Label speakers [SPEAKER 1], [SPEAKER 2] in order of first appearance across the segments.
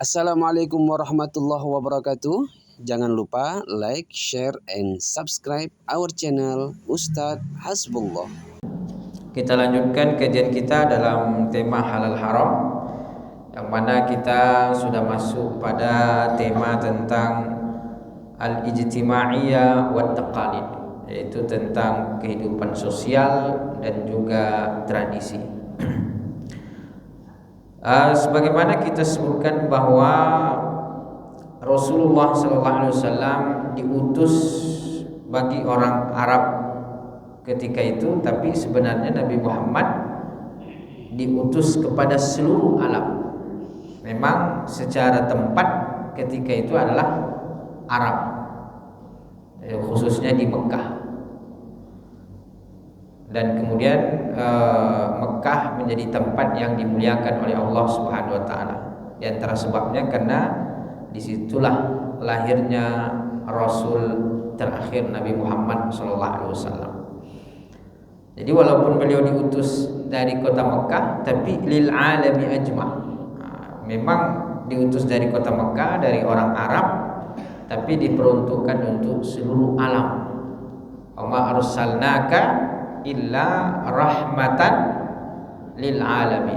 [SPEAKER 1] Assalamualaikum warahmatullahi wabarakatuh. Jangan lupa like, share, and subscribe our channel Ustadz Hasbullah.
[SPEAKER 2] Kita lanjutkan kajian kita dalam tema halal haram, yang mana kita sudah masuk pada tema tentang al-ijtimaiyah wa taqalid, yaitu tentang kehidupan sosial dan juga tradisi. Sebagaimana kita sebutkan bahwa Rasulullah SAW diutus bagi orang Arab ketika itu, tapi sebenarnya Nabi Muhammad diutus kepada seluruh alam. Memang secara tempat ketika itu adalah Arab, khususnya di Mekah. Dan kemudian Mekah menjadi tempat yang dimuliakan oleh Allah Subhanahu wa taala. Di antara sebabnya karena disitulah lahirnya Rasul terakhir Nabi Muhammad SAW. Jadi walaupun beliau diutus dari kota Mekah, tapi lil alami ajma'. Memang diutus dari kota Mekah, dari orang Arab, tapi diperuntukkan untuk seluruh alam. Wa ma arsalnaka illa rahmatan lil alamin.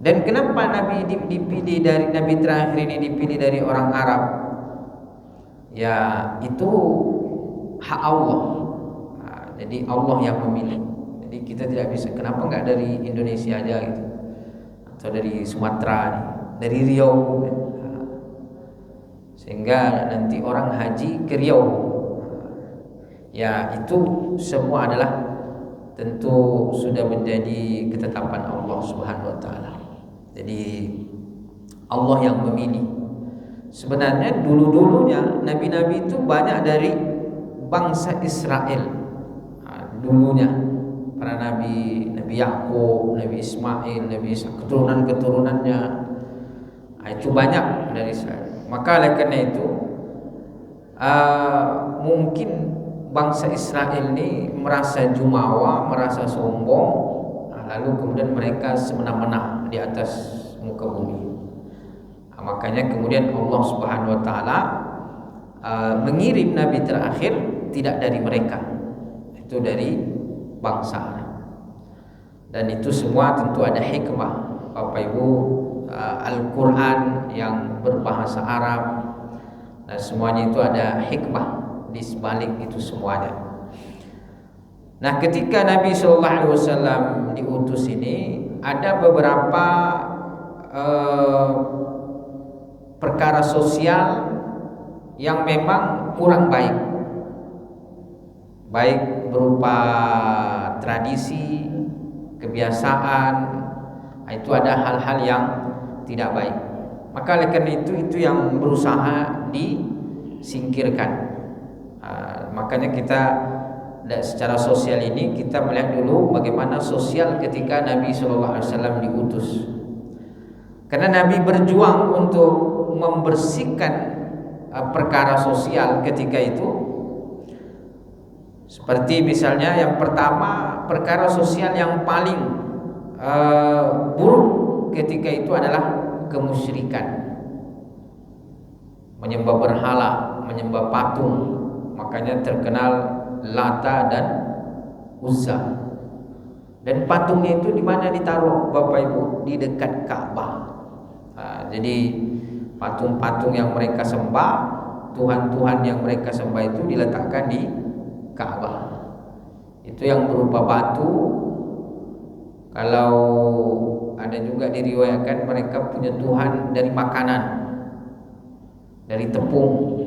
[SPEAKER 2] Dan kenapa Nabi dipilih dari Nabi terakhir ini dipilih dari orang Arab? Ya, itu hak Allah. Jadi Allah yang memilih. Jadi kita tidak bisa, kenapa enggak dari Indonesia aja gitu, atau dari Sumatera nih, dari Riau, sehingga nanti orang haji ke Riau. Ya, itu semua adalah tentu sudah menjadi ketetapan Allah Subhanahu wa taala. Jadi Allah yang memilih. Sebenarnya dulu-dulunya nabi-nabi itu banyak dari bangsa Israel. Dulunya para nabi, Nabi Yakub, Nabi Ismail, Nabi Isa, keturunan-keturunannya, itu banyak dari Israel. Maka oleh karena itu mungkin bangsa Israel ini merasa jumawa, merasa sombong, lalu kemudian mereka semena-mena di atas muka bumi. Makanya kemudian Allah Subhanahu wa taala mengirim nabi terakhir tidak dari mereka, itu dari bangsa Arab. Dan itu semua tentu ada hikmah. Bapak Ibu, Al-Quran yang berbahasa Arab, dan semuanya itu ada hikmah di sebalik itu semuanya. Nah, ketika Nabi SAW diutus ini, ada beberapa perkara sosial yang memang kurang baik, baik berupa tradisi, kebiasaan. Itu ada hal-hal yang tidak baik. Maka oleh karena itu yang berusaha disingkirkan. Makanya kita secara sosial ini kita melihat dulu bagaimana sosial ketika Nabi SAW diutus. Karena Nabi berjuang untuk membersihkan perkara sosial ketika itu. Seperti misalnya yang pertama, perkara sosial yang paling buruk ketika itu adalah kemusyrikan, menyembah berhala, menyembah patung. Makanya terkenal Lata dan Uzza. Dan patungnya itu di mana ditaruh, Bapak Ibu? Di dekat Ka'bah. Jadi patung-patung yang mereka sembah, tuhan-tuhan yang mereka sembah itu diletakkan di Ka'bah. Itu yang berupa batu. Kalau ada juga diriwayatkan mereka punya tuhan dari makanan, dari tepung.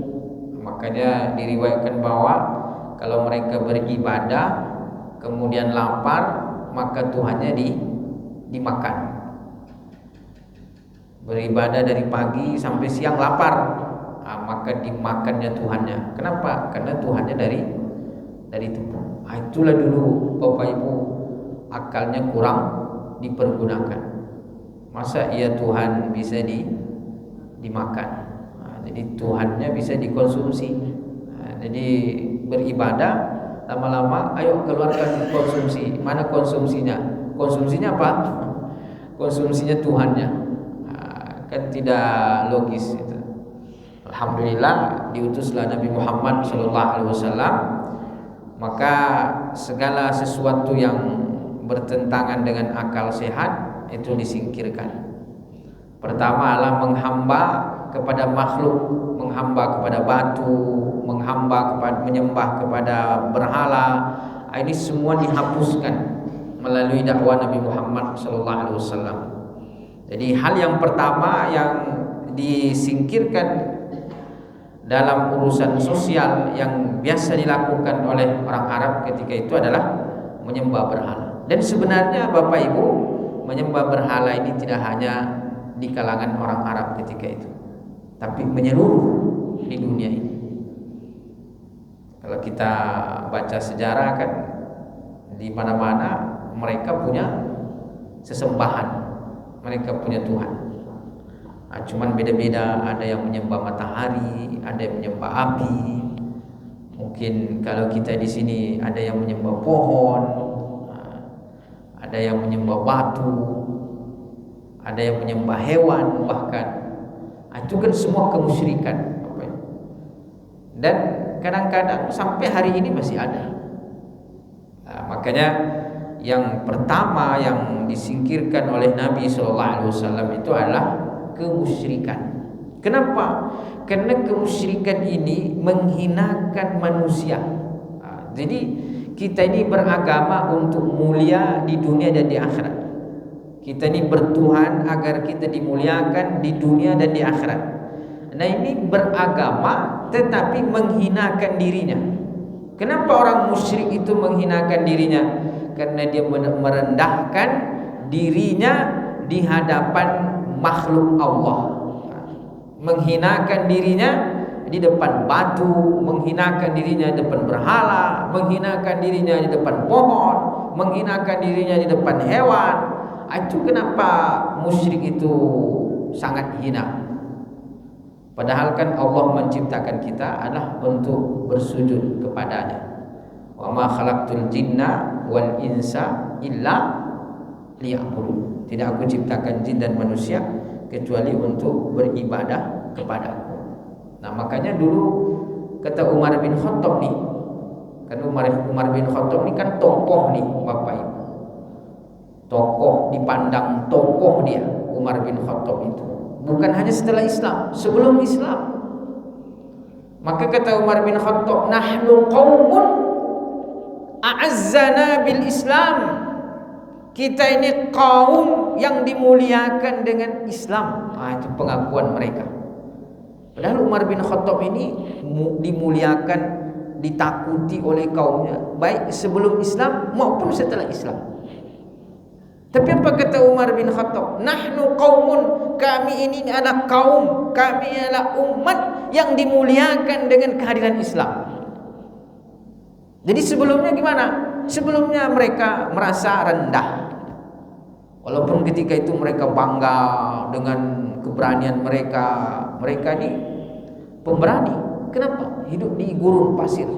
[SPEAKER 2] Makanya diriwayatkan bahwa kalau mereka beribadah kemudian lapar, maka Tuhannya dimakan. Beribadah dari pagi sampai siang lapar, maka dimakannya Tuhannya. Kenapa? Karena Tuhannya dari tepung. Itulah dulu Bapak Ibu, akalnya kurang dipergunakan. Masa iya Tuhan bisa dimakan? Jadi Tuhannya bisa dikonsumsi. Jadi beribadah lama-lama, ayo keluarkan konsumsi. Mana konsumsinya? Konsumsinya apa? Konsumsinya Tuhannya. kan tidak logis itu. Alhamdulillah diutuslah Nabi Muhammad SAW, maka segala sesuatu yang bertentangan dengan akal sehat itu disingkirkan. Pertama adalah menghamba kepada makhluk, menghamba kepada batu, menyembah kepada berhala. Ini semua dihapuskan melalui dakwah Nabi Muhammad SAW. Jadi hal yang pertama yang disingkirkan dalam urusan sosial yang biasa dilakukan oleh orang Arab ketika itu adalah menyembah berhala. Dan sebenarnya Bapak Ibu, menyembah berhala ini tidak hanya di kalangan orang Arab ketika itu, tapi menyeluruh di dunia ini. Kalau kita baca sejarah kan, di mana-mana mereka punya sesembahan, mereka punya Tuhan. Nah, cuman beda-beda, ada yang menyembah matahari, ada yang menyembah api. Mungkin kalau kita di sini ada yang menyembah pohon, ada yang menyembah batu, ada yang menyembah hewan bahkan. Itu kan semua kemusyrikan. Dan kadang-kadang sampai hari ini masih ada. Makanya yang pertama yang disingkirkan oleh Nabi SAW itu adalah kemusyrikan. Kenapa? Karena kemusyrikan ini menghinakan manusia. Jadi kita ini beragama untuk mulia di dunia dan di akhirat. Kita ini bertuhan agar kita dimuliakan di dunia dan di akhirat. Nah, ini beragama tetapi menghinakan dirinya. Kenapa orang musyrik itu menghinakan dirinya? Karena dia merendahkan dirinya di hadapan makhluk Allah, menghinakan dirinya di depan batu, menghinakan dirinya di depan berhala, menghinakan dirinya di depan pohon, menghinakan dirinya di depan hewan. Itu kenapa musyrik itu sangat hina. Padahal kan Allah menciptakan kita adalah untuk bersujud kepadanya. Wa ma khalaqtul jinna wal insa illa liya'budun. Tidak aku ciptakan jin dan manusia kecuali untuk beribadah kepadaku. Nah, makanya dulu kata Umar bin Khattab nih, kan Umar bin Khattab ini kan tokoh nih Bapak Ibu. Tokoh, dipandang tokoh dia Umar bin Khattab itu. Bukan hanya setelah Islam, sebelum Islam. Maka kata Umar bin Khattab, nahnu qaumun a'azzana bil Islam. Kita ini kaum yang dimuliakan dengan Islam. Itu pengakuan mereka. Padahal Umar bin Khattab ini dimuliakan, ditakuti oleh kaumnya, baik sebelum Islam maupun setelah Islam. Tapi apa kata Umar bin Khattab? Nahnu qaumun, kami ini adalah kaum, kami adalah umat yang dimuliakan dengan kehadiran Islam. Jadi sebelumnya gimana? Sebelumnya mereka merasa rendah. Walaupun ketika itu mereka bangga dengan keberanian mereka. Mereka ini pemberani. Kenapa? Hidup di gurun pasir.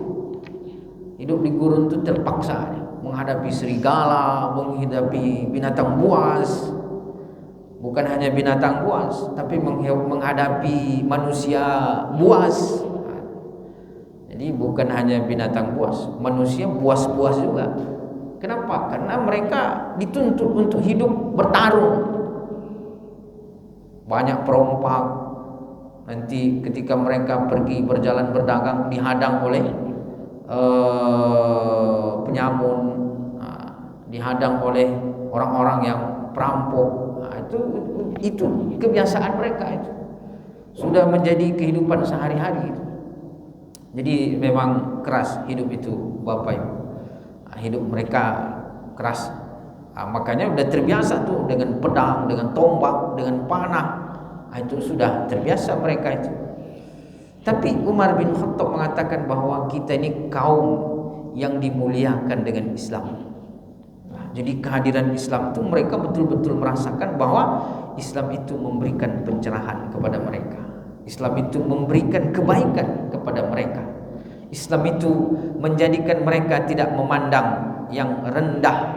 [SPEAKER 2] Hidup di gurun itu terpaksa, menghadapi serigala, menghadapi binatang buas. Bukan hanya binatang buas, tapi menghadapi manusia buas. Jadi bukan hanya binatang buas, manusia buas-buas juga. Kenapa? Karena mereka dituntut untuk hidup bertarung. Banyak perompak. Nanti ketika mereka pergi berjalan berdagang dihadang oleh penyamun, dihadang oleh orang-orang yang perampok. Itu kebiasaan mereka, itu sudah menjadi kehidupan sehari-hari itu. Jadi memang keras hidup itu Bapak Ibu. Hidup mereka keras. Makanya udah terbiasa tuh dengan pedang, dengan tombak, dengan panah. Itu sudah terbiasa mereka itu. Tapi Umar bin Khattab mengatakan bahwa kita ini kaum yang dimuliakan dengan Islam. Jadi kehadiran Islam itu mereka betul-betul merasakan bahwa Islam itu memberikan pencerahan kepada mereka. Islam itu memberikan kebaikan kepada mereka. Islam itu menjadikan mereka tidak memandang yang rendah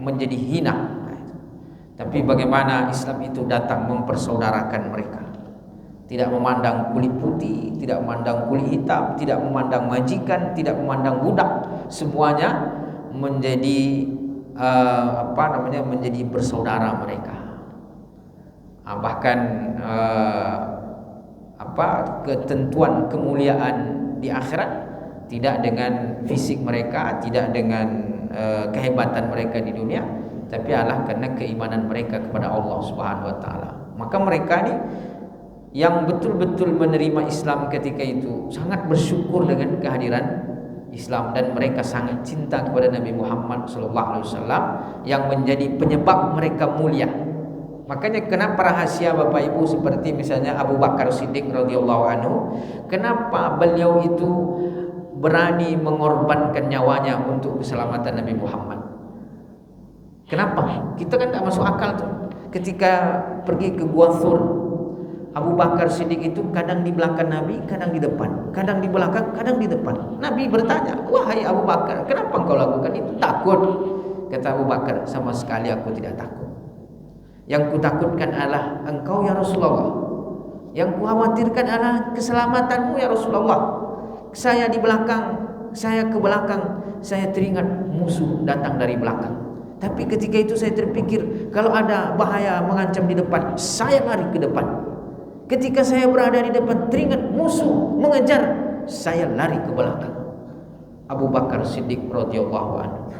[SPEAKER 2] menjadi hina, Tapi bagaimana Islam itu datang mempersaudarakan mereka. Tidak memandang kulit putih, tidak memandang kulit hitam, tidak memandang majikan, tidak memandang budak. Semuanya menjadi menjadi bersaudara mereka. Bahkan ketentuan kemuliaan di akhirat tidak dengan fisik mereka, tidak dengan kehebatan mereka di dunia, tapi adalah karena keimanan mereka kepada Allah Subhanahu wa taala. Maka mereka ini yang betul-betul menerima Islam ketika itu sangat bersyukur dengan kehadiran Islam, dan mereka sangat cinta kepada Nabi Muhammad SAW yang menjadi penyebab mereka mulia. Makanya kenapa rahasia Bapak Ibu seperti misalnya Abu Bakar Siddiq radhiyallahu anhu, kenapa beliau itu berani mengorbankan nyawanya untuk keselamatan Nabi Muhammad? Kenapa? Kita kan tidak masuk akal tuh. Ketika pergi ke Gua Thur, Abu Bakar Siddiq itu kadang di belakang Nabi, kadang di depan, kadang di belakang, kadang di depan. Nabi bertanya, "Wahai Abu Bakar, kenapa engkau lakukan itu?" "Takut." Kata Abu Bakar, "Sama sekali aku tidak takut. Yang kutakutkan adalah engkau ya Rasulullah. Yang kukhawatirkan adalah keselamatanmu ya Rasulullah. Saya di belakang, saya ke belakang, saya teringat musuh datang dari belakang. Tapi ketika itu saya terpikir, kalau ada bahaya mengancam di depan, saya lari ke depan. Ketika saya berada di depan, teringat musuh mengejar, saya lari ke belakang." Abu Bakar Siddiq radhiyallahu anhu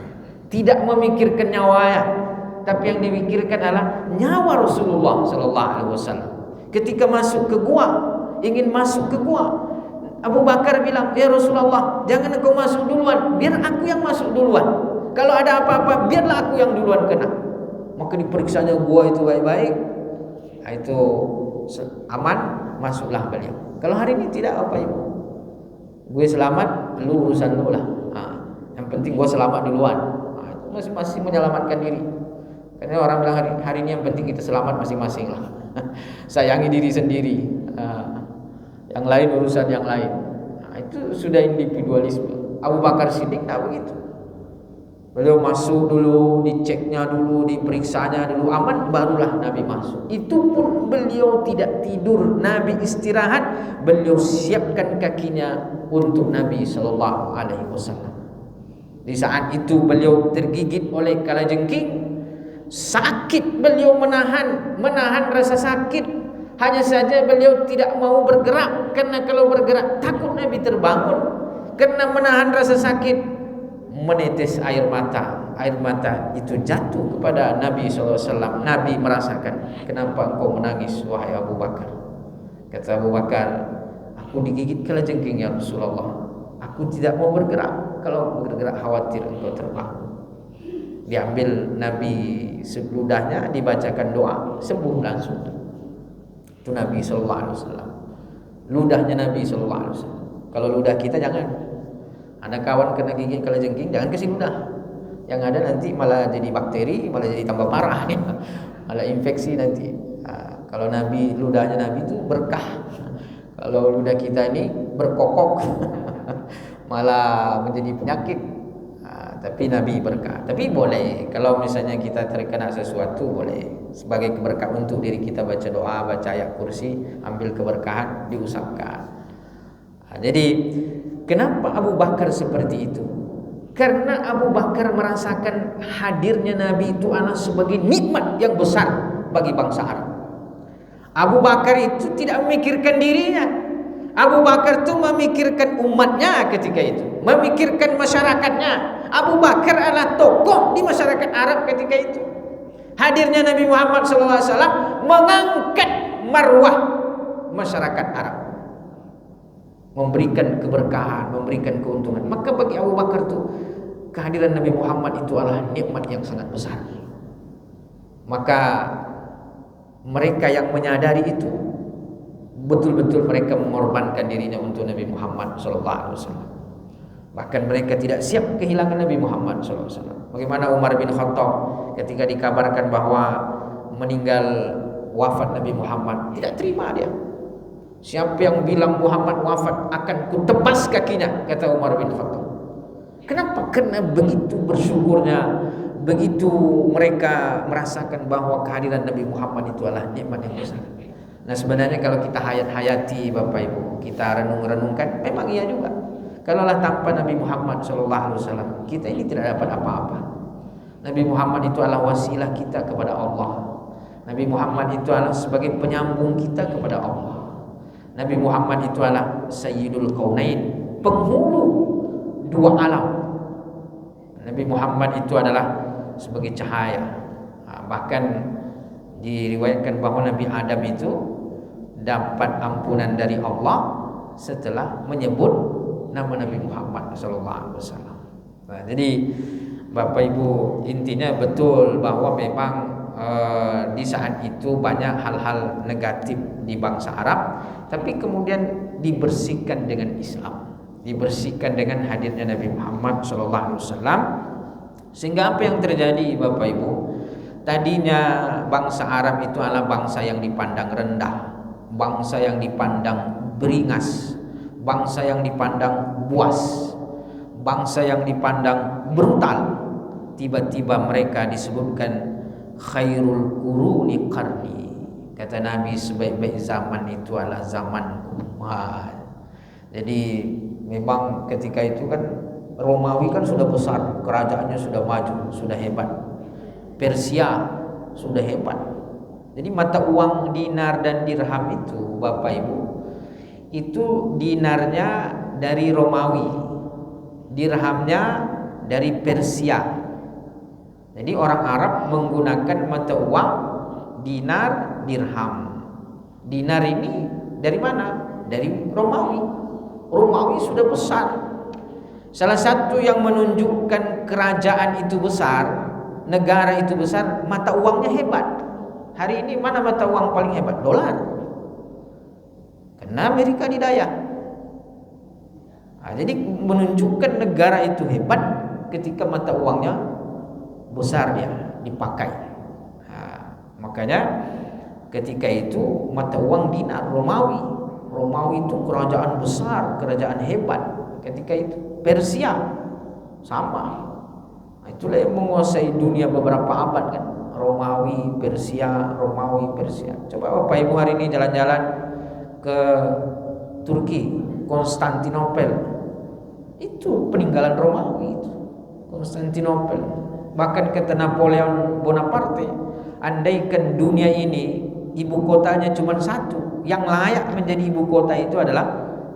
[SPEAKER 2] tidak memikirkan nyawanya, tapi yang dimikirkan adalah nyawa Rasulullah sallallahu alaihi wasallam. Ketika masuk ke gua, ingin masuk ke gua, Abu Bakar bilang, "Ya Rasulullah, jangan engkau masuk duluan, biar aku yang masuk duluan. Kalau ada apa-apa, biarlah aku yang duluan kena." Maka diperiksanya gua itu baik-baik. Itu aman, masuklah beliau. Kalau hari ini tidak, apa Ibu? Gue selamat, lu urusan lu lah. Yang penting gue selamat duluan. Itu masih menyelamatkan diri. Karena orang bilang hari ini yang penting kita selamat masing-masing lah. Sayangi diri sendiri. Yang lain urusan yang lain. Itu sudah individualisme. Abu Bakar Siddiq tak begitu. Beliau masuk dulu, diceknya dulu, diperiksanya dulu, aman, barulah Nabi masuk. Itu pun beliau tidak tidur, Nabi istirahat, beliau siapkan kakinya untuk Nabi sallallahu alaihi wasallam. Di saat itu beliau tergigit oleh kalajengking, sakit beliau menahan rasa sakit. Hanya saja beliau tidak mau bergerak, karena kalau bergerak takut Nabi terbangun. Karena menahan rasa sakit, menetes air mata itu jatuh kepada Nabi SAW. Nabi merasakan, "Kenapa engkau menangis wahai Abu Bakar?" Kata Abu Bakar, "Aku digigit kalajengking ya Rasulullah. Aku tidak mau bergerak. Kalau bergerak khawatir engkau terbangun." Diambil Nabi ludahnya, dibacakan doa, sembuh langsung. Itu Nabi SAW. Ludahnya Nabi SAW. Kalau ludah kita jangan. Ada kawan kena gigit kalajengking, jangan kasih ludah. Yang ada nanti malah jadi bakteri, malah jadi tambah parah, malah infeksi nanti. Kalau Nabi, ludahnya Nabi itu berkah. Kalau ludah kita ini berkokok, malah menjadi penyakit. Tapi Nabi berkah. Tapi boleh, kalau misalnya kita terkena sesuatu, boleh sebagai keberkahan untuk diri kita, baca doa, baca ayat kursi, ambil keberkahan, diusapkan. Jadi kenapa Abu Bakar seperti itu? Karena Abu Bakar merasakan hadirnya Nabi itu adalah sebagai nikmat yang besar bagi bangsa Arab. Abu Bakar itu tidak memikirkan dirinya. Abu Bakar itu memikirkan umatnya ketika itu, memikirkan masyarakatnya. Abu Bakar adalah tokoh di masyarakat Arab ketika itu. Hadirnya Nabi Muhammad SAW mengangkat marwah masyarakat Arab, memberikan keberkahan, memberikan keuntungan. Maka bagi Abu Bakar itu kehadiran Nabi Muhammad itu adalah nikmat yang sangat besar. Maka mereka yang menyadari itu, betul-betul mereka mengorbankan dirinya untuk Nabi Muhammad SAW. Bahkan mereka tidak siap kehilangan Nabi Muhammad SAW. Bagaimana Umar bin Khattab ketika dikabarkan bahwa meninggal wafat Nabi Muhammad, tidak terima dia. Siapa yang bilang Muhammad wafat akan kutebas kakinya, kata Umar bin Khattab. Kenapa? Karena begitu bersyukurnya begitu mereka merasakan bahwa kehadiran Nabi Muhammad itu adalah nikmat yang besar. Nah sebenarnya kalau kita hayati Bapak Ibu, kita renung-renungkan, memang iya juga. Kalaulah tanpa Nabi Muhammad SAW, kita ini tidak dapat apa-apa. Nabi Muhammad itu adalah wasilah kita kepada Allah. Nabi Muhammad itu adalah sebagai penyambung kita kepada Allah. Nabi Muhammad itu adalah Sayyidul Kaunain, penghulu dua alam. Nabi Muhammad itu adalah sebagai cahaya. Bahkan diriwayatkan bahwa Nabi Adam itu dapat ampunan dari Allah setelah menyebut nama Nabi Muhammad SAW. Nah, jadi Bapak Ibu, intinya betul bahwa memang di saat itu banyak hal-hal negatif di bangsa Arab, tapi kemudian dibersihkan dengan Islam, dibersihkan dengan hadirnya Nabi Muhammad SAW. Sehingga apa yang terjadi Bapak Ibu, tadinya bangsa Arab itu adalah bangsa yang dipandang rendah, bangsa yang dipandang beringas, bangsa yang dipandang buas, bangsa yang dipandang brutal. Tiba-tiba mereka disebutkan khairul quruni qarni. Kata Nabi, sebaik-baik zaman itu adalah zamanku. Jadi memang ketika itu kan Romawi kan sudah besar, kerajaannya sudah maju, sudah hebat. Persia sudah hebat. Jadi mata uang dinar dan dirham itu Bapak Ibu, itu dinarnya dari Romawi, dirhamnya dari Persia. Jadi orang Arab menggunakan mata uang dinar, dirham. Dinar ini dari mana? Dari Romawi. Romawi sudah besar. Salah satu yang menunjukkan kerajaan itu besar, negara itu besar, mata uangnya hebat. Hari ini mana mata uang paling hebat? Dolar. Karena Amerika didaya. Jadi menunjukkan negara itu hebat ketika mata uangnya besar dia dipakai. Makanya ketika itu mata uang dinar Romawi. Romawi itu kerajaan besar, kerajaan hebat. Ketika itu Persia sama. Itulah yang menguasai dunia beberapa abad kan. Romawi, Persia, Romawi, Persia. Coba Bapak Ibu hari ini jalan-jalan ke Turki, Konstantinopel. Itu peninggalan Romawi itu. Konstantinopel. Bahkan kata Napoleon Bonaparte, andaikan dunia ini ibu kotanya cuma satu, yang layak menjadi ibu kota itu adalah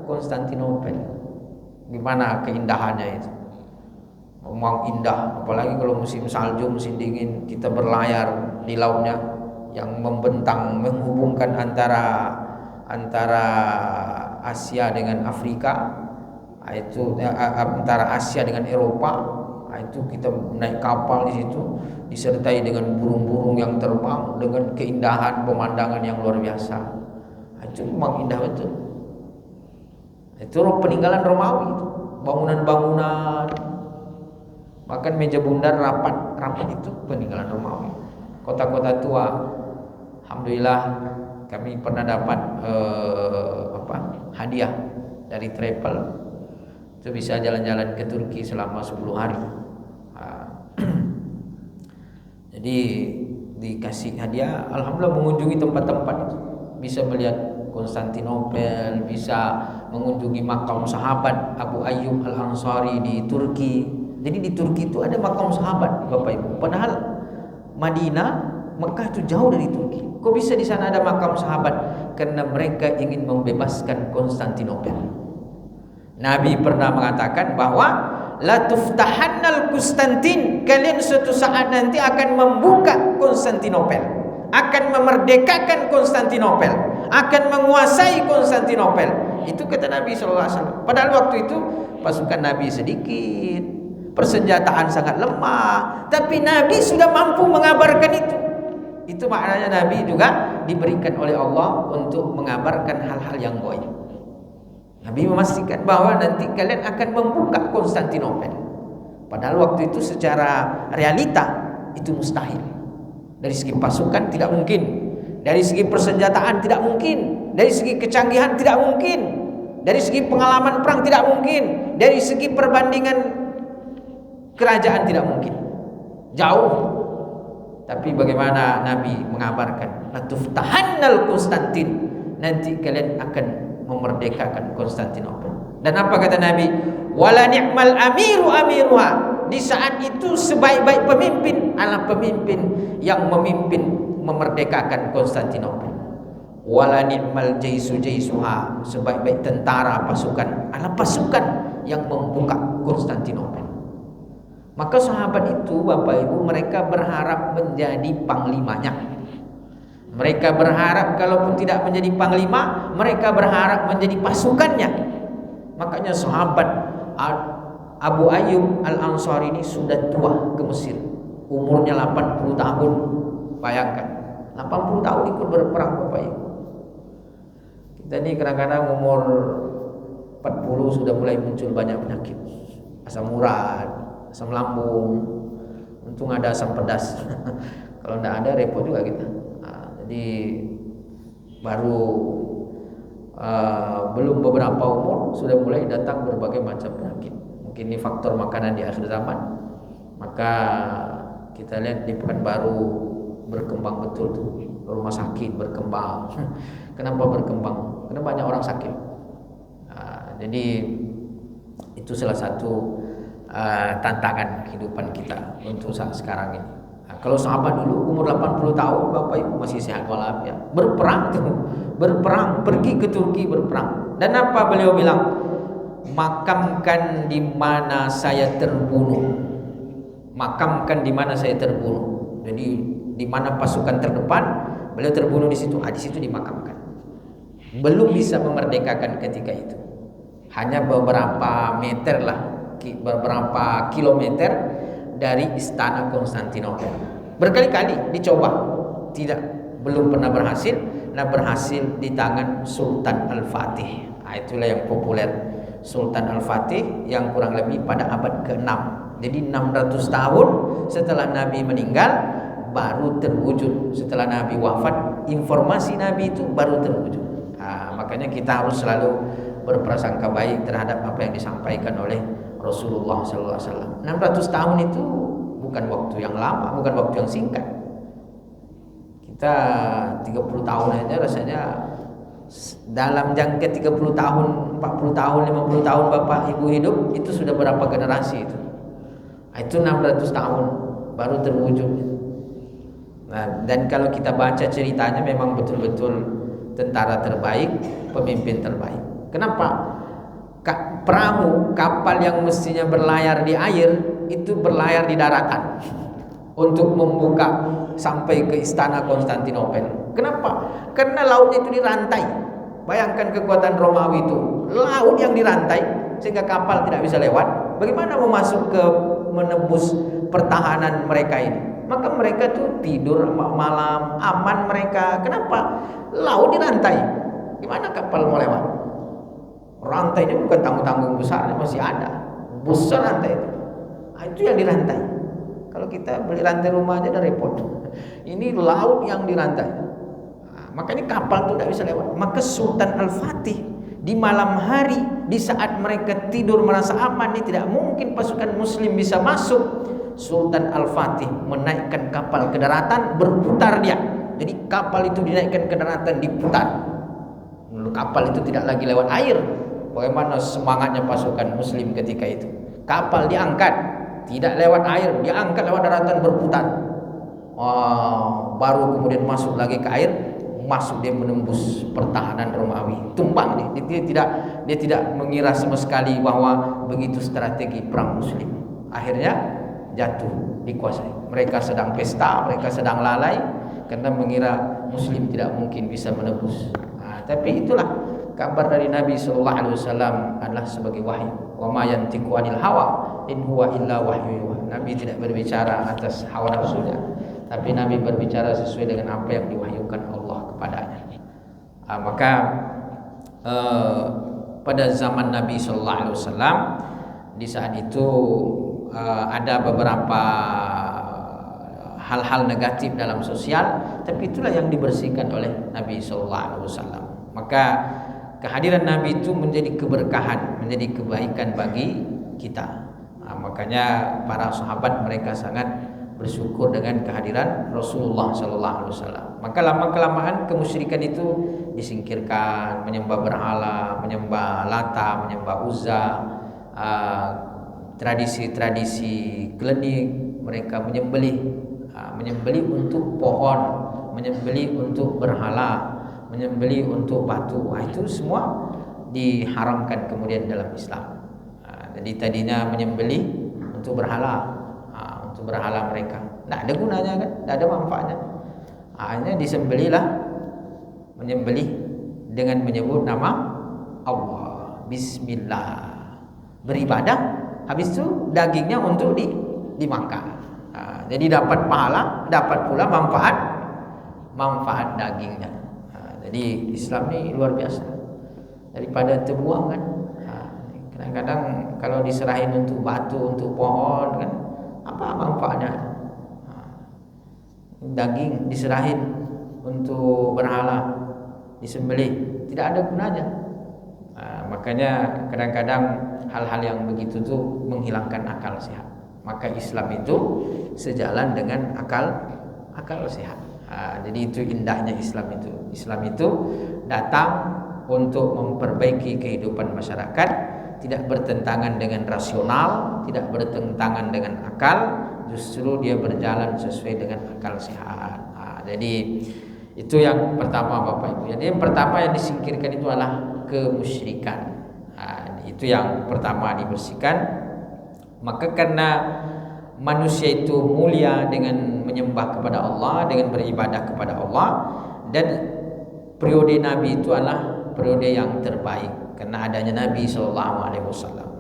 [SPEAKER 2] Konstantinopel. Gimana keindahannya itu? Memang indah, apalagi kalau musim salju, musim dingin, kita berlayar di lautnya yang membentang menghubungkan antara Asia dengan Afrika, itu antara Asia dengan Eropa. Itu kita naik kapal di situ, disertai dengan burung-burung yang terbang dengan keindahan pemandangan yang luar biasa. Itu memang indah betul. Itu peninggalan Romawi itu, bangunan-bangunan, bahkan meja bundar rapat itu peninggalan Romawi. Kota-kota tua, alhamdulillah kami pernah dapat hadiah dari travel. Itu bisa jalan-jalan ke Turki selama 10 hari. Jadi dikasih hadiah, alhamdulillah mengunjungi tempat-tempat itu. Bisa melihat Konstantinopel, bisa mengunjungi makam sahabat Abu Ayyub Al-Ansari di Turki. Jadi di Turki itu ada makam sahabat Bapak Ibu. Padahal Madinah, Mekah itu jauh dari Turki. Kok bisa di sana ada makam sahabat? Karena mereka ingin membebaskan Konstantinopel. Nabi pernah mengatakan bahwa la tuftahannal Konstantin, kalian suatu saat nanti akan membuka Konstantinopel, akan memerdekakan Konstantinopel, akan menguasai Konstantinopel. Itu kata Nabi SAW. Padahal waktu itu pasukan Nabi sedikit, persenjataan sangat lemah, tapi Nabi sudah mampu mengabarkan itu. Itu maknanya Nabi juga diberikan oleh Allah untuk mengabarkan hal-hal yang gaib. Nabi memastikan bahwa nanti kalian akan membuka Konstantinopel. Padahal waktu itu secara realita itu mustahil. Dari segi pasukan tidak mungkin, dari segi persenjataan tidak mungkin, dari segi kecanggihan tidak mungkin, dari segi pengalaman perang tidak mungkin, dari segi perbandingan kerajaan tidak mungkin. jauh. Tapi bagaimana Nabi mengabarkan, latuftahannal Konstantin, nanti kalian akan memerdekakan Konstantinopel. Dan apa kata Nabi? Wala ni'mal amiru amiruha. Di saat itu sebaik-baik pemimpin adalah pemimpin yang memimpin memerdekakan Konstantinopel. Wala ni'mal jaisu jaisuha. Sebaik-baik tentara pasukan adalah pasukan yang membuka Konstantinopel. Maka sahabat itu, Bapak Ibu, mereka berharap menjadi panglimanya. Mereka berharap kalaupun tidak menjadi panglima, mereka berharap menjadi pasukannya. Makanya sahabat Abu Ayyub Al-Ansari ini sudah tua ke Mesir. Umurnya 80 tahun. Bayangkan, 80 tahun ikut berperang, Bapak Ibu. Kita ini kadang-kadang umur 40 sudah mulai muncul banyak penyakit. Asam urat, asam lambung. Untung ada asam pedas. Kalau tidak ada repot juga kita. Jadi baru belum beberapa umur sudah mulai datang berbagai macam penyakit. Mungkin ini faktor makanan di akhir zaman. Maka kita lihat di Pekanbaru berkembang betul tuh, rumah sakit berkembang. Kenapa berkembang? Karena banyak orang sakit. Jadi itu salah satu tantangan kehidupan kita untuk saat sekarang ini. Kalau sahabat dulu umur 80 tahun, Bapak Ibu masih sehat walafiat. Berperang tuh, berperang, pergi ke Turki berperang. Dan apa beliau bilang? Makamkan di mana saya terbunuh. Makamkan di mana saya terbunuh. Jadi di mana pasukan terdepan, beliau terbunuh di situ. Di situ dimakamkan. Belum bisa memerdekakan ketika itu. Hanya beberapa meter lah, beberapa kilometer dari istana Konstantinopel. Berkali-kali dicoba, tidak, belum pernah berhasil. Nah, berhasil di tangan Sultan Al-Fatih. Itulah yang populer, Sultan Al-Fatih, yang kurang lebih pada abad ke-6. Jadi 600 tahun setelah Nabi meninggal baru terwujud. Setelah Nabi wafat, informasi Nabi itu baru terwujud. Makanya kita harus selalu berprasangka baik terhadap apa yang disampaikan oleh Rasulullah SAW. 600 tahun itu bukan waktu yang lama, bukan waktu yang singkat. Kita 30 tahun aja rasanya, dalam jangka 30 tahun, 40 tahun, 50 tahun Bapak Ibu hidup, itu sudah berapa generasi itu. Itu 600 tahun baru terwujud. Nah, dan kalau kita baca ceritanya memang betul-betul tentara terbaik, pemimpin terbaik. Kenapa? Perahu, kapal yang mestinya berlayar di air, itu berlayar di daratan untuk membuka sampai ke istana Konstantinopel. Kenapa? Karena lautnya itu dirantai. Bayangkan kekuatan Romawi itu, laut yang dirantai sehingga kapal tidak bisa lewat. Bagaimana mau masuk ke menembus pertahanan mereka ini? Maka mereka tuh tidur malam, aman mereka. Kenapa? Laut dirantai. Gimana kapal mau lewat? Rantainya bukan tanggung-tanggung besar, masih ada. Besar rantai itu. Itu yang dirantai. Kalau kita beli rantai rumah aja udah repot. Ini laut yang dirantai. Makanya kapal itu tidak bisa lewat. Maka Sultan Al-Fatih di malam hari, di saat mereka tidur merasa aman, ini tidak mungkin pasukan muslim bisa masuk. Sultan Al-Fatih menaikkan kapal ke daratan, berputar dia. Jadi kapal itu dinaikkan ke daratan, diputar. Kapal itu tidak lagi lewat air. Bagaimana semangatnya pasukan muslim ketika itu? Kapal diangkat, tidak lewat air, diangkat lewat daratan, berputar. Baru kemudian masuk lagi ke air, masuk dia menembus pertahanan Romawi. Tumbang dia tidak mengira sama sekali bahwa begitu strategi perang muslim. Akhirnya jatuh, dikuasai. Mereka sedang pesta, mereka sedang lalai karena mengira muslim tidak mungkin bisa menembus. Tapi itulah kabar dari Nabi sallallahu alaihi wasallam adalah sebagai wahyu. Wa ma yantiqu anil hawa in huwa illa wahyu. Nabi tidak berbicara atas hawa nafsunya, tapi Nabi berbicara sesuai dengan apa yang diwahyukan Allah kepadanya. Maka pada zaman Nabi sallallahu alaihi wasallam, di saat itu ada beberapa hal-hal negatif dalam sosial, tapi itulah yang dibersihkan oleh Nabi sallallahu alaihi wasallam. Maka kehadiran Nabi itu menjadi keberkahan, menjadi kebaikan bagi kita. Makanya para sahabat mereka sangat bersyukur dengan kehadiran Rasulullah Sallallahu Alaihi Wasallam. Maka lama kelamaan kemusyrikan itu disingkirkan, menyembah berhala, menyembah Lata, menyembah Uzza, tradisi-tradisi klinik mereka menyembelih untuk pohon, menyembelih untuk berhala, menyembelih untuk batu. Itu semua diharamkan kemudian dalam Islam. Jadi tadinya menyembelih untuk berhala, untuk berhala mereka, tidak ada gunanya kan, tidak ada manfaatnya. Hanya disembelihlah, menyembelih dengan menyebut nama Allah, Bismillah, beribadah. Habis itu dagingnya untuk dimakan. Jadi dapat pahala, dapat pula manfaat dagingnya. Jadi Islam ini luar biasa. Daripada terbuang kan. Kadang-kadang kalau diserahin untuk batu, untuk pohon kan, apa manfaatnya? Daging diserahin untuk berhala, disembelih, tidak ada gunanya. Makanya kadang-kadang hal-hal yang begitu tuh menghilangkan akal sehat. Maka Islam itu sejalan dengan akal sehat. Jadi itu indahnya Islam itu. Islam itu datang untuk memperbaiki kehidupan masyarakat, tidak bertentangan dengan rasional, tidak bertentangan dengan akal, justru dia berjalan sesuai dengan akal sehat. Jadi itu yang pertama Bapak Ibu. Jadi yang pertama yang disingkirkan itu adalah kemusyrikan. Itu yang pertama dibersihkan. Maka karena manusia itu mulia dengan menyembah kepada Allah, dengan beribadah kepada Allah, dan periode Nabi itu adalah periode yang terbaik karena adanya Nabi SAW.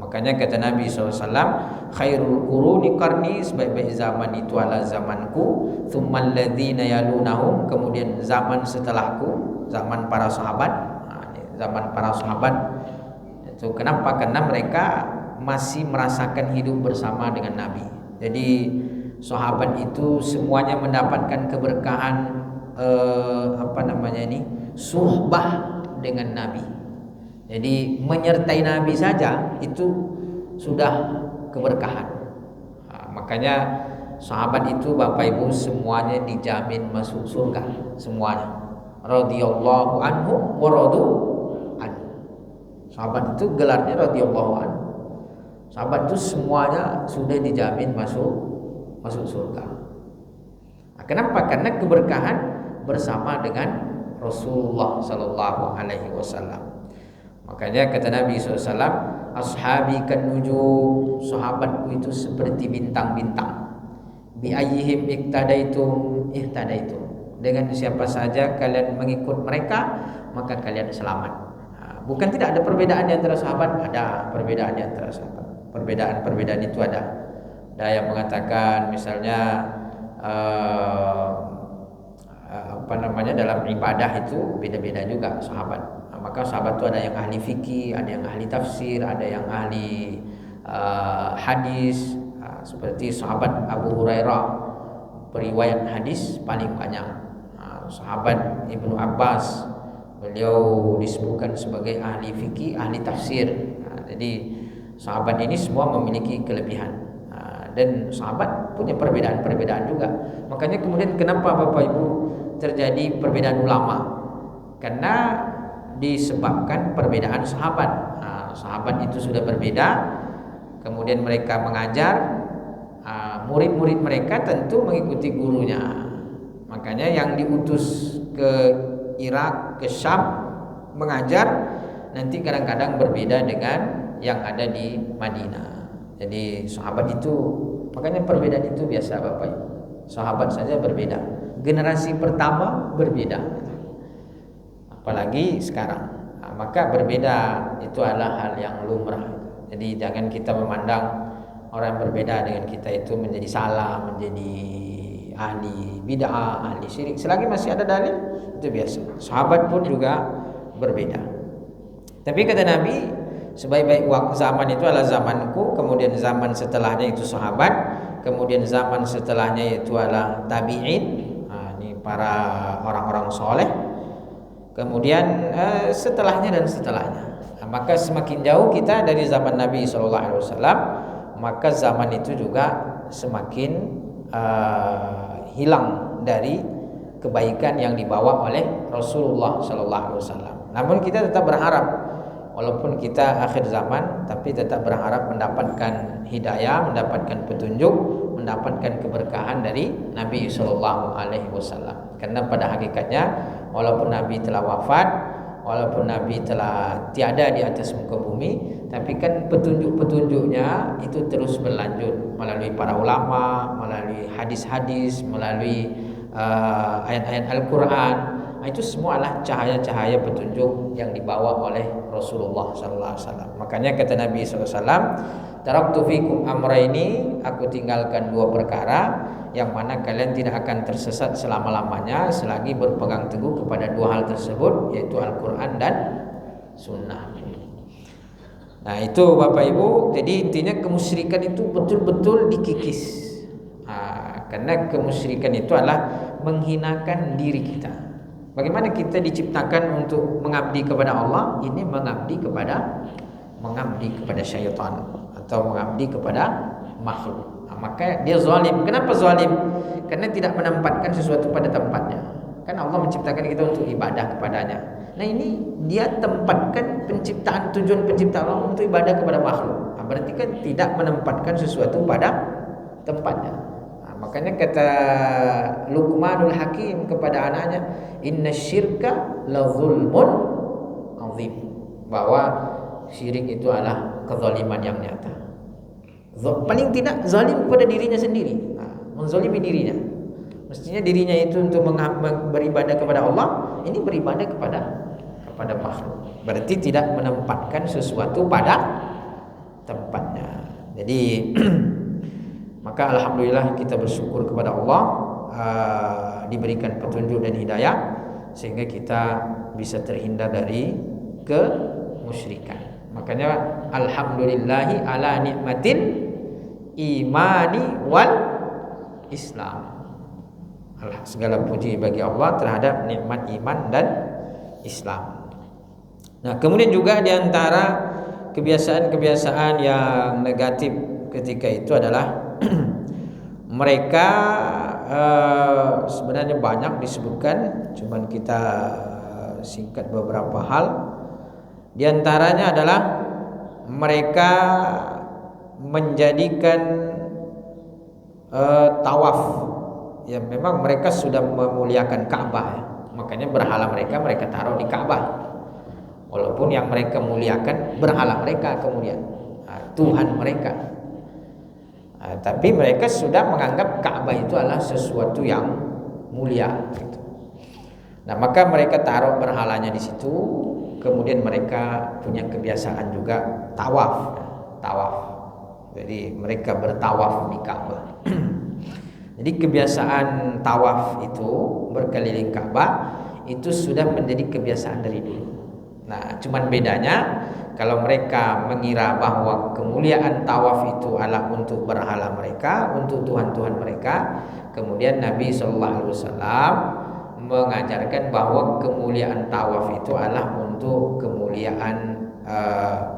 [SPEAKER 2] Makanya kata Nabi SAW, khairul quruni qarni, sebaik-baik zaman itu adalah zamanku, tsummal ladzina yalunahum, kemudian zaman setelahku, zaman para sahabat. Zaman para sahabat itu kenapa? Karena mereka masih merasakan hidup bersama dengan Nabi. Jadi sahabat itu semuanya mendapatkan keberkahan suhbah dengan Nabi. Jadi menyertai Nabi saja itu sudah keberkahan. Makanya sahabat itu Bapak Ibu semuanya dijamin masuk surga, semuanya. Radhiyallahu anhu wa radu anhu. Sahabat itu gelarnya radhiyallahu anhu. Sahabat itu semuanya sudah dijamin masuk surga. Kenapa? Karena keberkahan bersama dengan Rasulullah Sallallahu Alaihi Wasallam. Makanya kata Nabi SAW, ashabi kan nujum, sahabatku itu seperti bintang-bintang. Bi ayyihim iktadaitum ihtadaitum. Dengan siapa saja kalian mengikut mereka, maka kalian selamat. Bukan tidak ada perbedaan di antara sahabat, ada perbedaan di antara sahabat. Perbedaan itu ada. Ada yang mengatakan misalnya dalam ibadah itu beda-beda juga sahabat. Maka sahabat itu ada yang ahli fikih, ada yang ahli tafsir, ada yang ahli hadis. Seperti sahabat Abu Hurairah, periwayat hadis paling banyak. Sahabat Ibnu Abbas, beliau disebutkan sebagai ahli fikih, ahli tafsir. Jadi sahabat ini semua memiliki kelebihan. Dan sahabat punya perbedaan-perbedaan juga. Makanya kemudian kenapa Bapak Ibu terjadi perbedaan ulama? Karena disebabkan perbedaan sahabat. Sahabat itu sudah berbeda, kemudian mereka mengajar, murid-murid mereka tentu mengikuti gurunya. Makanya yang diutus ke Irak, ke Syam mengajar nanti kadang-kadang berbeda dengan yang ada di Madinah. Jadi sahabat itu, makanya perbedaan itu biasa Bapak Ibu. Sahabat saja berbeda, generasi pertama berbeda, apalagi sekarang. Maka berbeda itu adalah hal yang lumrah. Jadi jangan kita memandang orang yang berbeda dengan kita itu menjadi salah, menjadi ahli bid'ah, ahli syirik. Selagi masih ada dalil, itu biasa. Sahabat pun juga berbeda. Tapi kata Nabi, sebaik-baik zaman itu adalah zamanku, kemudian zaman setelahnya itu sahabat, kemudian zaman setelahnya itu adalah tabi'in, ini para orang-orang soleh, kemudian setelahnya dan setelahnya. Maka semakin jauh kita dari zaman Nabi SAW, maka zaman itu juga semakin hilang dari kebaikan yang dibawa oleh Rasulullah Sallallahu Alaihi Wasallam. Namun kita tetap berharap, walaupun kita akhir zaman, tapi tetap berharap mendapatkan hidayah, mendapatkan petunjuk, mendapatkan keberkahan dari Nabi Sallallahu Alaihi Wasallam. Karena pada hakikatnya, walaupun Nabi telah wafat, walaupun Nabi telah tiada di atas muka bumi, tapi kan petunjuk-petunjuknya itu terus berlanjut melalui para ulama, melalui hadis-hadis, melalui ayat-ayat Al-Quran. Itu semua adalah cahaya-cahaya petunjuk yang dibawa oleh Rasulullah SAW. Makanya kata Nabi SAW, taraktu fikum amraini, aku tinggalkan dua perkara yang mana kalian tidak akan tersesat selama-lamanya selagi berpegang teguh kepada dua hal tersebut, yaitu Al-Quran dan Sunnah. Nah itu Bapak Ibu, jadi intinya kemusyrikan itu betul-betul dikikis. Karena kemusyrikan itu adalah menghinakan diri kita. Bagaimana kita diciptakan untuk mengabdi kepada Allah? Ini mengabdi kepada syaitan atau mengabdi kepada makhluk. Maka dia zalim. Kenapa zalim? Karena tidak menempatkan sesuatu pada tempatnya. Kan Allah menciptakan kita untuk ibadah kepadanya. Nah ini dia tempatkan tujuan penciptaan Allah untuk ibadah kepada makhluk. Berarti kan tidak menempatkan sesuatu pada tempatnya. Makanya kata Luqmanul Hakim kepada anaknya, inna syirka la zulmun azim, bahwa syirik itu adalah kezaliman yang nyata. Paling tidak zalim kepada dirinya sendiri, menzalimi dirinya. Mestinya dirinya itu untuk beribadah kepada Allah, ini beribadah kepada makhluk. Berarti tidak menempatkan sesuatu pada tempatnya. Jadi maka alhamdulillah kita bersyukur kepada Allah, diberikan petunjuk dan hidayah sehingga kita bisa terhindar dari kemusyrikan. Makanya alhamdulillahi ala nikmatil imani wal Islam. Segala puji bagi Allah terhadap nikmat iman dan Islam. Nah, kemudian juga di antara kebiasaan-kebiasaan yang negatif ketika itu adalah mereka sebenarnya banyak disebutkan, cuman kita singkat beberapa hal. Di antaranya adalah mereka menjadikan tawaf, ya memang mereka sudah memuliakan Ka'bah, ya. Makanya berhala mereka taruh di Ka'bah. Walaupun yang mereka muliakan berhala mereka kemudian Tuhan mereka. Tapi mereka sudah menganggap Ka'bah itu adalah sesuatu yang mulia gitu. Nah, maka mereka taruh berhalanya di situ. Kemudian mereka punya kebiasaan juga tawaf. Jadi mereka bertawaf di Ka'bah. Jadi kebiasaan tawaf itu berkeliling Ka'bah itu sudah menjadi kebiasaan dari dulu. Nah, cuman bedanya kalau mereka mengira bahwa kemuliaan tawaf itu adalah untuk berhala mereka, untuk Tuhan-Tuhan mereka, kemudian Nabi SAW mengajarkan bahwa kemuliaan tawaf itu adalah untuk kemuliaan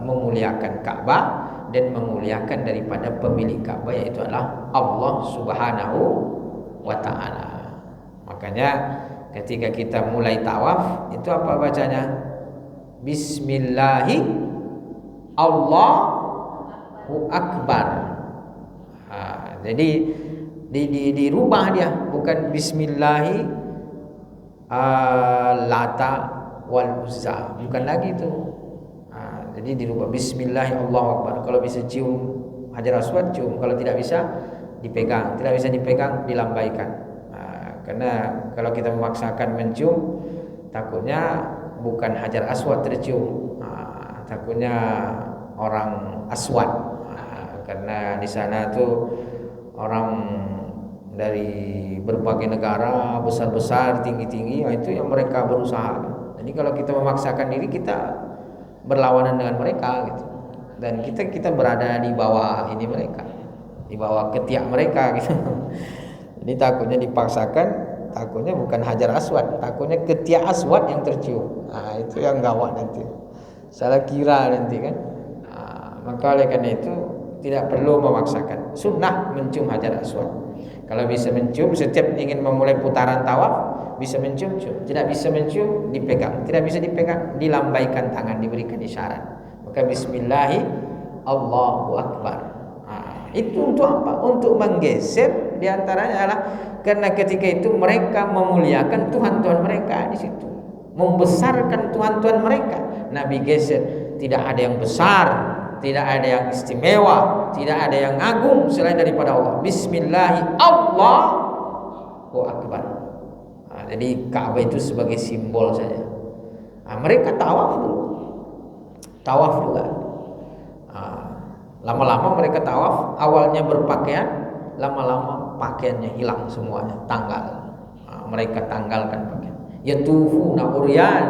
[SPEAKER 2] memuliakan Ka'bah dan memuliakan daripada pemilik Ka'bah, yaitu adalah Allah Subhanahu wa Ta'ala. Makanya ketika kita mulai tawaf itu apa bacanya? Bismillahi Allahu Akbar. Jadi dirubah dia, bukan Bismillahi Lata wal Uzza, bukan lagi itu. Jadi dirubah Bismillahi Allahu Akbar. Kalau bisa cium Hajar Aswad cium, kalau tidak bisa dipegang, dilambaikan. Karena kalau kita memaksakan mencium, takutnya bukan Hajar Aswad tercium, takutnya orang Aswad, karena di sana tuh orang dari berbagai negara besar-besar, tinggi-tinggi, itu yang mereka berusaha. Jadi kalau kita memaksakan diri, kita berlawanan dengan mereka gitu. Dan kita berada di bawah ini mereka, di bawah ketiak mereka gitu. Jadi takutnya dipaksakan, takutnya bukan Hajar Aswad, takutnya ketiak Aswad yang tercium. Itu yang gawat nanti. Salah kira nanti kan. Maka oleh karena itu tidak perlu memaksakan. Sunnah mencium Hajar Aswad. Kalau bisa mencium, setiap ingin memulai putaran tawaf bisa mencium-cium. Tidak bisa mencium, dipegang. Tidak bisa dipegang, dilambaikan tangan, diberikan isyarat. Maka bismillahi Allahu Akbar. Itu untuk apa? Untuk menggeser, diantaranya adalah karena ketika itu mereka memuliakan Tuhan-Tuhan mereka di situ, membesarkan Tuhan-Tuhan mereka. Nabi geser, tidak ada yang besar, tidak ada yang istimewa, tidak ada yang agung selain daripada Allah. Bismillahi Allahu Akbar. Jadi Ka'bah itu sebagai simbol saja. Mereka tawaf dulu, tawaf juga. Lama-lama mereka tawaf, awalnya berpakaian, lama-lama pakaiannya hilang semuanya, tanggal. Mereka tanggalkan pakaian. Yatufuna uryan,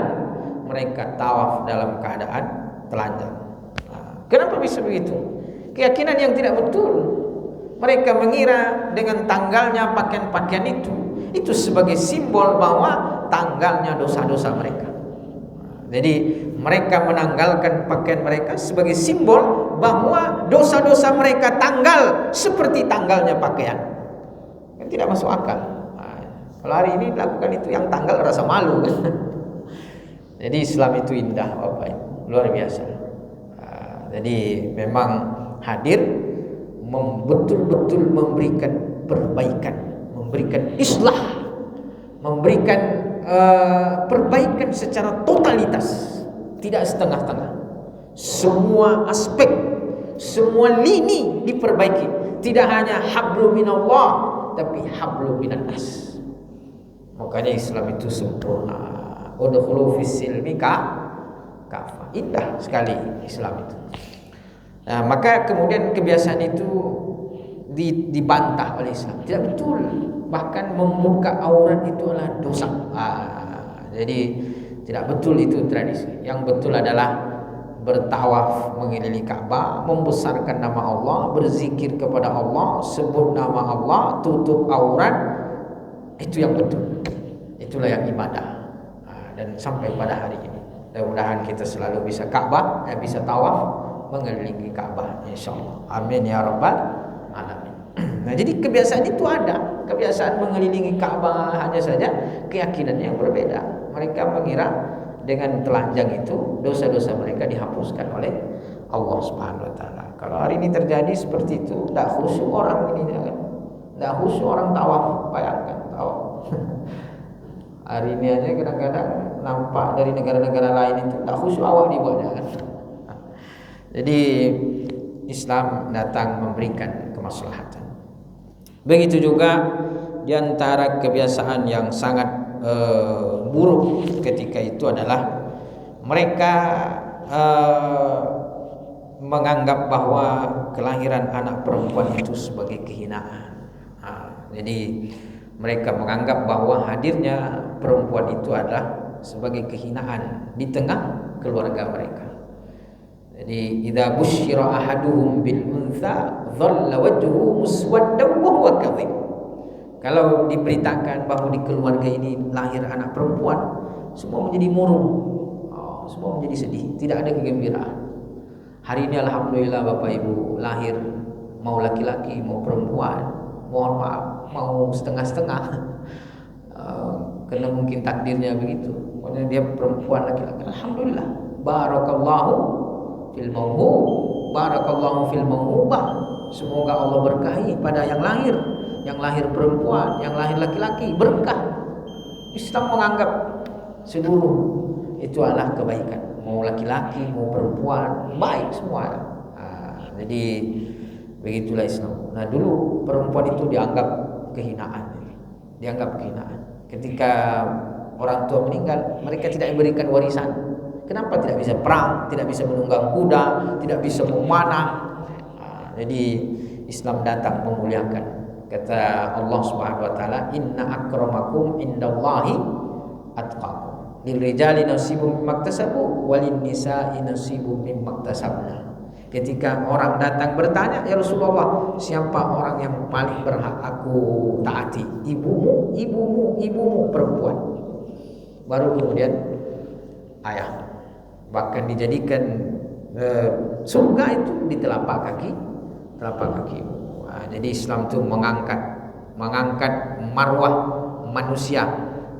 [SPEAKER 2] mereka tawaf dalam keadaan telanjang. Kenapa bisa begitu? Keyakinan yang tidak betul. Mereka mengira dengan tanggalnya pakaian-pakaian itu sebagai simbol bahwa tanggalnya dosa-dosa mereka. Jadi mereka menanggalkan pakaian mereka sebagai simbol bahwa dosa-dosa mereka tanggal seperti tanggalnya pakaian. Tidak masuk akal. Kalau hari ini lakukan itu yang tanggal rasa malu kan. Jadi Islam itu indah, Bapak, luar biasa. Jadi memang hadir betul-betul memberikan perbaikan, memberikan islah, memberikan perbaikan secara totalitas, tidak setengah-tengah. Semua aspek, semua lini diperbaiki. Tidak hanya hablum minallah, tapi hablum minannas. Makanya Islam itu sempurna. Udkhulu fis silmi kafah. Indah sekali Islam itu. Nah, maka kemudian kebiasaan itu dibantah oleh Islam. Tidak betul. Bahkan membuka aurat itu adalah dosa. Jadi tidak betul itu tradisi. Yang betul adalah bertawaf mengelilingi Ka'bah, membesarkan nama Allah, berzikir kepada Allah, sebut nama Allah, tutup aurat. Itu yang betul. Itulah yang ibadah. Dan sampai pada hari ini, mudah-mudahan kita selalu bisa Ka'bah, bisa tawaf mengelilingi Ka'bah, insyaallah. Amin ya rabbal alamin. Nah, jadi kebiasaan itu ada, kebiasaan mengelilingi Ka'bah, hanya saja keyakinan yang berbeda. Mereka mengira dengan telanjang itu dosa-dosa mereka dihapuskan oleh Allah Subhanahu wa taala. Kalau hari ini terjadi seperti itu, tidak khusyuk orang ini kan. Tidak khusyuk orang tawaf, bayangkan tawaf. Hari ini aja kadang-kadang nampak dari negara-negara lain itu tidak khusyuk awak dibuatnya kan. Jadi Islam datang memberikan kemaslahatan. Begitu juga di antara kebiasaan yang sangat buruk ketika itu adalah mereka menganggap bahwa kelahiran anak perempuan itu sebagai kehinaan. Jadi mereka menganggap bahwa hadirnya perempuan itu adalah sebagai kehinaan di tengah keluarga mereka. Jadi idza busyira ahaduhum bil untha dhalla wajhuhu muswaddan wa huwa kadhib. Kalau diberitakan bahwa di keluarga ini lahir anak perempuan, semua menjadi murung, semua menjadi sedih, tidak ada kegembiraan. Hari ini alhamdulillah Bapak Ibu lahir mau laki-laki mau perempuan, mohon maaf mau setengah-setengah, karena mungkin takdirnya begitu. Pokoknya dia perempuan laki-laki, alhamdulillah. Barakallahu fil mauhub, barakallahu fil mauhubah. Semoga Allah berkahi pada yang lahir perempuan, yang lahir laki-laki, berkah. Islam menganggap seluruh itu adalah kebaikan, mau laki-laki mau perempuan baik semua. Jadi begitulah Islam. Nah dulu perempuan itu dianggap kehinaan. Ketika orang tua meninggal, mereka tidak diberikan warisan. Kenapa? Tidak bisa perang, tidak bisa menunggang kuda, tidak bisa memanah. Jadi Islam datang memuliakan. Kata Allah Subhanahu wa taala, "Inna akramakum indallahi atqakum." Lil rijali nasibum mimma iktasabu walin nisa'i nasibum mimma iktasabna. Ketika orang datang bertanya, "Ya Rasulullah, siapa orang yang paling berhak aku taati?" Ibumu perempuan. Baru kemudian ayah. Bahkan dijadikan surga itu di telapak kaki. Jadi Islam itu mengangkat mengangkat marwah manusia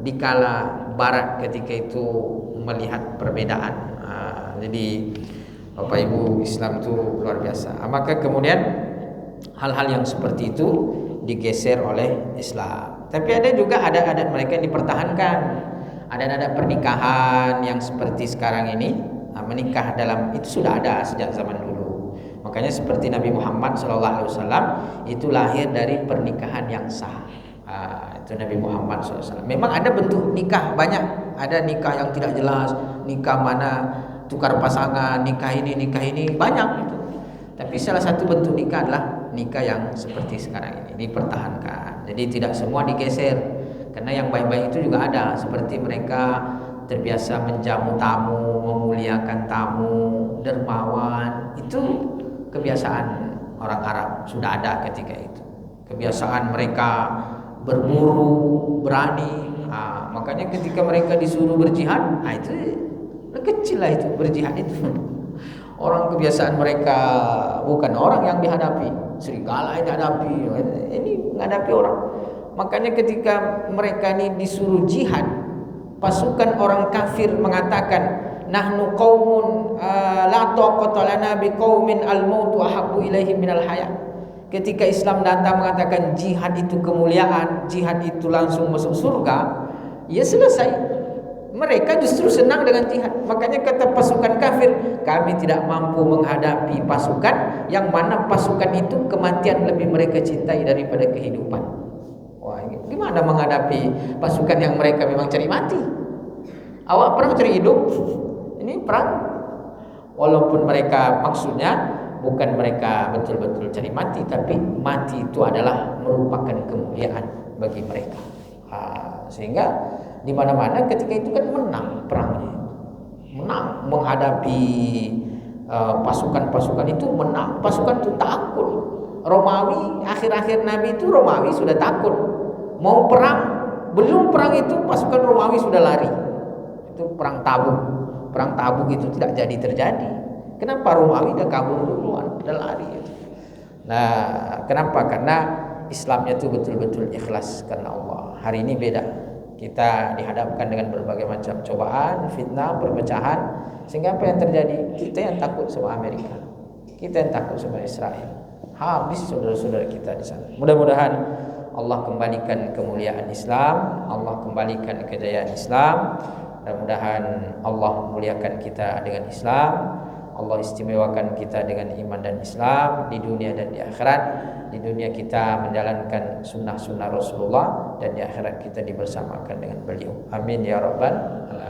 [SPEAKER 2] dikala barat ketika itu melihat perbedaan. Jadi Bapak Ibu, Islam itu luar biasa. Maka kemudian hal-hal yang seperti itu digeser oleh Islam. Tapi ada juga adat-adat mereka yang dipertahankan. Adat-adat pernikahan yang seperti sekarang ini, menikah dalam itu sudah ada sejak zaman dulu. Makanya seperti Nabi Muhammad SAW itu lahir dari pernikahan yang sah. Itu Nabi Muhammad SAW. Memang ada bentuk nikah banyak. Ada nikah yang tidak jelas, nikah mana tukar pasangan, nikah ini banyak itu. Tapi salah satu bentuk nikah adalah nikah yang seperti sekarang ini dipertahankan. Jadi tidak semua digeser. Karena yang baik-baik itu juga ada, seperti mereka terbiasa menjamu tamu, memuliakan tamu, dermawan. Itu kebiasaan orang Arab, sudah ada ketika itu. Kebiasaan mereka berburu, berani. Makanya ketika mereka disuruh berjihad, itu kecil lah itu berjihad itu. Orang kebiasaan mereka bukan orang yang dihadapi, serigala yang dihadapi, ini menghadapi orang. Makanya ketika mereka ini disuruh jihad, pasukan orang kafir mengatakan, nahnu qaumun la taqata lana biqaumin al-mautu ahabbu ilaihim minal haya. Ketika Islam datang mengatakan jihad itu kemuliaan, jihad itu langsung masuk surga, ya selesai. Mereka justru senang dengan jihad. Makanya kata pasukan kafir, kami tidak mampu menghadapi pasukan yang mana pasukan itu kematian lebih mereka cintai daripada kehidupan. Wah, gimana menghadapi pasukan yang mereka memang cari mati? Awak perang cari hidup, ini perang. Walaupun mereka maksudnya bukan mereka betul-betul cari mati, tapi mati itu adalah merupakan kemuliaan bagi mereka. Sehingga di mana-mana ketika itu kan menang perangnya, menang menghadapi pasukan-pasukan itu, menang. Pasukan itu takut. Romawi akhir-akhir Nabi itu Romawi sudah takut mau perang, belum perang itu pasukan Romawi sudah lari. Itu perang Tabuk. Perang Tabuk itu tidak jadi terjadi. Kenapa? Romawi udah kabur duluan, udah lari itu. Nah, kenapa? Karena Islamnya itu betul-betul ikhlas karena Allah. Hari ini beda. Kita dihadapkan dengan berbagai macam cobaan, fitnah, perpecahan. Sehingga apa yang terjadi? Kita yang takut sama Amerika, kita yang takut sama Israel. Habis saudara-saudara kita di sana. Mudah-mudahan Allah kembalikan kemuliaan Islam, Allah kembalikan kejayaan Islam. Mudah-mudahan Allah muliakan kita dengan Islam, Allah istimewakan kita dengan iman dan Islam di dunia dan di akhirat. Di dunia kita menjalankan sunnah-sunnah Rasulullah, dan di akhirat kita dibersamakan dengan beliau. Amin ya rabbal alamin.